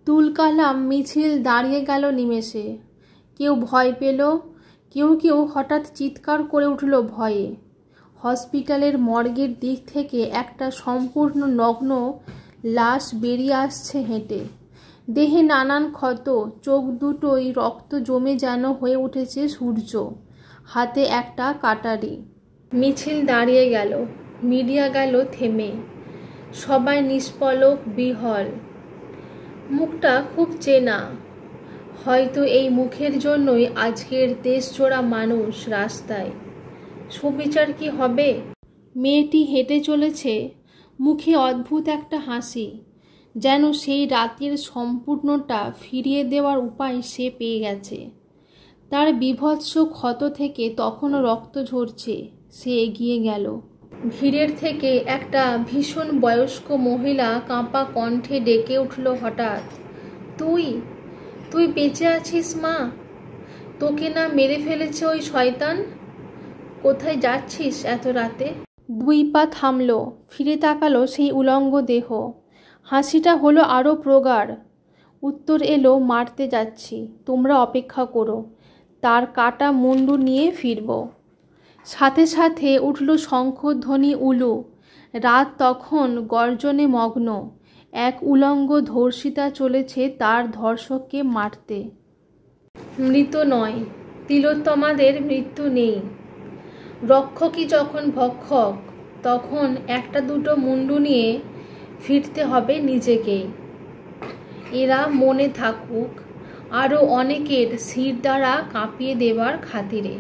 তুলকালাম মিছিল দাঁড়িয়ে গেল নিমেষে। কেউ ভয় পেল, কেউ কেউ হঠাৎ চিৎকার করে উঠল ভয়ে। হসপিটালের মর্গের দিক থেকে একটা সম্পূর্ণ নগ্ন লাশ বেরিয়ে আসছে হেঁটে। দেহে নানান ক্ষত, চোখ দুটোই রক্ত জমে যেন হয়ে উঠেছে সূর্য, হাতে একটা কাটারি। মিছিল দাঁড়িয়ে গেল, মিডিয়া গেল থেমে, সবাই নিষ্পলক বিহল। মুখটা খুব চেনা, হয়তো এই মুখের জন্যই আজকের দেশজোড়া মানুষ রাস্তায়। সুবিচার কি হবে? মেয়েটি হেঁটে চলেছে, মুখে অদ্ভুত একটা হাসি, যেন সেই রাতের সম্পূর্ণটা ফিরিয়ে দেওয়ার উপায় সে পেয়ে গেছে। তার বীভৎস ক্ষত থেকে তখনও রক্ত ঝরছে। সে এগিয়ে গেল। ভিড়ের থেকে একটা ভীষণ বয়স্ক মহিলা কাঁপা কণ্ঠে ডেকে উঠল হঠাৎ, তুই তুই বেঁচে আছিস মা? তোকে না মেরে ফেলেছে ওই শয়তান? কোথায় যাচ্ছিস এত রাতে? দুই পা থামল, ফিরে তাকালো সেই উলঙ্গ দেহ। হাসিটা হলো আরও প্রগাঢ়। উত্তর এলো, মারতে যাচ্ছি, তোমরা অপেক্ষা করো, তার কাটা মুন্ডু নিয়ে ফিরব। সাথে সাথে উঠল শঙ্খধ্বনি, উলু। রাত তখন গর্জনে মগ্ন। এক উলঙ্গ ধর্ষিতা চলেছে তার ধর্ষককে মারতে। মৃত নয়, তিলোত্তমাদের মৃত্যু নেই। রক্ষকই যখন ভক্ষক, তখন একটা দুটো মুন্ডু নিয়ে ফিরতে হবে নিজেকেই। এরা মনে থাকুক আরও অনেকের শিরদাঁড়া কাঁপিয়ে দেবার খাতিরে।